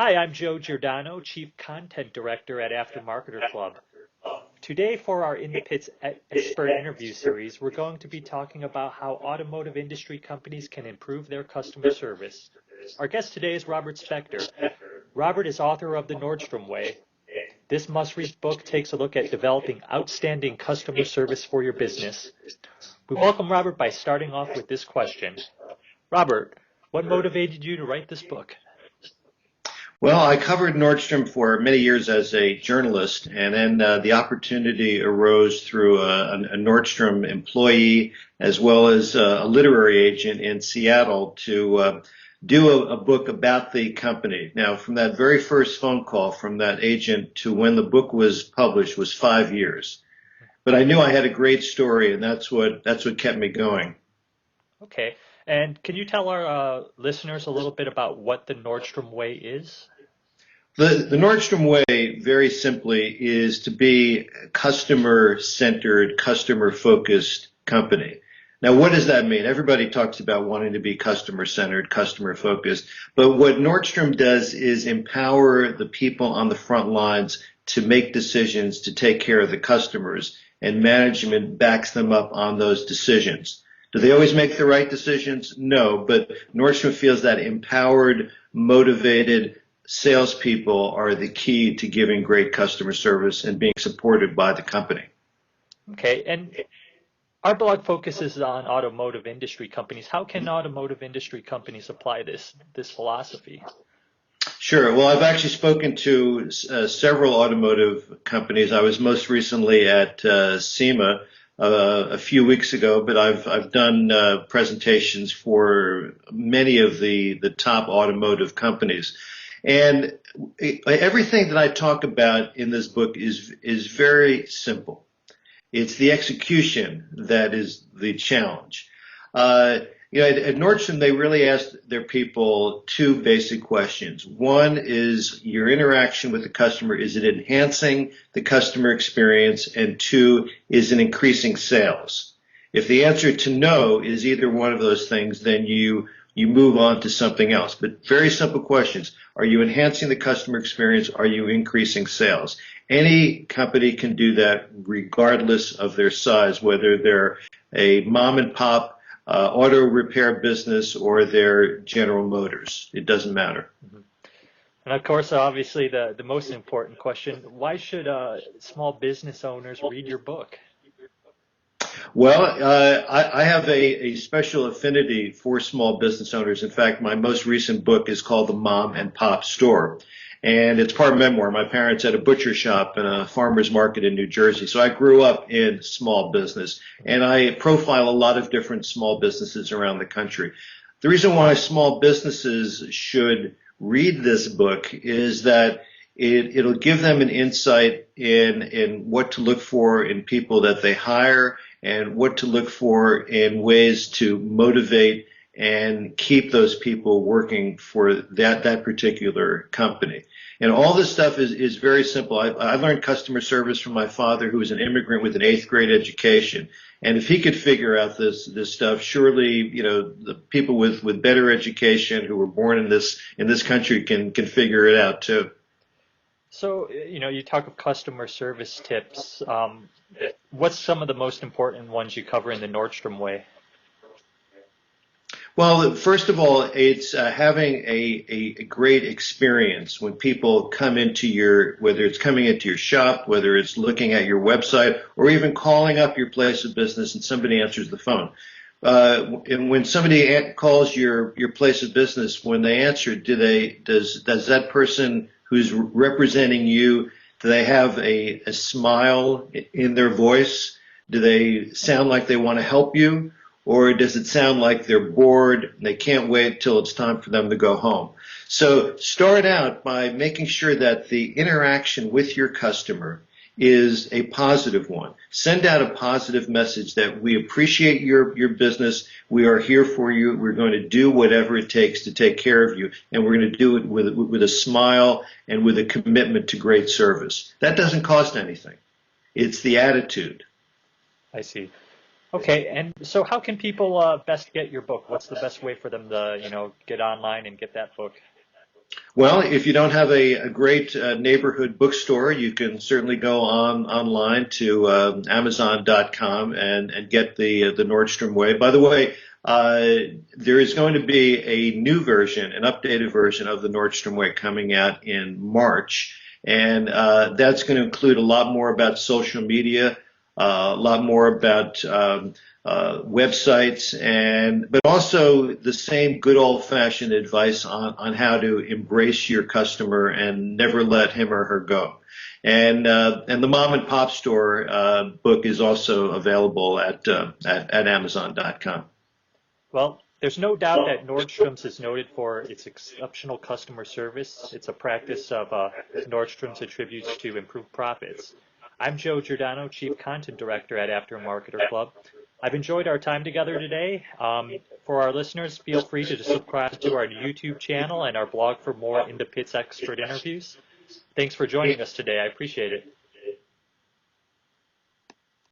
Hi, I'm Joe Giordano, Chief Content Director at Aftermarketer Club. Today, for our In the Pits Expert Interview Series, we're going to be talking about how automotive industry companies can improve their customer service. Our guest today is Robert Spector. Robert is author of The Nordstrom Way. This must-read book takes a look at developing outstanding customer service for your business. We welcome Robert by starting off with this question. Robert, what motivated you to write this book? Well, I covered Nordstrom for many years as a journalist, and then the opportunity arose through a Nordstrom employee as well as a literary agent in Seattle to do a book about the company. Now, from that very first phone call from that agent to when the book was published was 5 years. But I knew I had a great story, and that's what kept me going. Okay. And can you tell our listeners a little bit about what the Nordstrom Way is? The Nordstrom Way, very simply, is to be a customer-centered, customer-focused company. Now, what does that mean? Everybody talks about wanting to be customer-centered, customer-focused, but what Nordstrom does is empower the people on the front lines to make decisions, to take care of the customers, and management backs them up on those decisions. Do they always make the right decisions? No, but Nordstrom feels that empowered, motivated salespeople are the key to giving great customer service and being supported by the company. Okay. And our blog focuses on automotive industry companies. How can automotive industry companies apply this philosophy? Sure. Well, I've actually spoken to several automotive companies. I was most recently at SEMA a few weeks ago, but I've done presentations for many of the top automotive companies. And everything that I talk about in this book is very simple. It's the execution that is the challenge. At Nordstrom, they really asked their people two basic questions. One is your interaction with the customer. Is it enhancing the customer experience? And two, is it increasing sales? If the answer to no is either one of those things, then you move on to something else. But very simple questions. Are you enhancing the customer experience? Are you increasing sales? Any company can do that regardless of their size, whether they're a mom and pop auto repair business or they're General Motors. It doesn't matter. Mhm. And of course, obviously, the most important question, why should small business owners read your book? Well, I have a special affinity for small business owners. In fact, my most recent book is called The Mom and Pop Store. And it's part memoir. My parents had a butcher shop and a farmer's market in New Jersey. So I grew up in small business. And I profile a lot of different small businesses around the country. The reason why small businesses should read this book is that it'll give them an insight in what to look for in people that they hire and what to look for in ways to motivate and keep those people working for that particular company. And all this stuff is very simple. I learned customer service from my father, who was an immigrant with an eighth grade education. And if he could figure out this stuff, surely, the people with better education who were born in this country can figure it out too. So, you talk of customer service tips. What's some of the most important ones you cover in the Nordstrom Way? Well, first of all, it's having a great experience when people come into whether it's coming into your shop, whether it's looking at your website, or even calling up your place of business and somebody answers the phone. And when somebody calls your place of business, when they answer, does that person who's representing you, do they have a smile in their voice? Do they sound like they want to help you? Or does it sound like they're bored and they can't wait till it's time for them to go home? So start out by making sure that the interaction with your customer is a positive one. Send out a positive message that we appreciate your business. We are here for you. We're going to do whatever it takes to take care of you. And we're going to do it with a smile and with a commitment to great service. That doesn't cost anything. It's the attitude. I see. Okay, and so how can people best get your book? What's the best way for them to, get online and get that book? Well, if you don't have a great neighborhood bookstore, you can certainly go online to Amazon.com and get the Nordstrom Way. By the way, there is going to be a new version, an updated version of the Nordstrom Way coming out in March, and that's going to include a lot more about social media, a lot more about websites, and but also the same good old-fashioned advice on how to embrace your customer and never let him or her go. And the mom and pop store book is also available at Amazon.com. Well, there's no doubt that Nordstrom's is noted for its exceptional customer service. It's a practice of Nordstrom's attributes to improve profits. I'm Joe Giordano, Chief Content Director at Aftermarketer Club. I've enjoyed our time together today. For our listeners, feel free to subscribe to our YouTube channel and our blog for more In the Pits expert interviews. Thanks for joining us today. I appreciate it.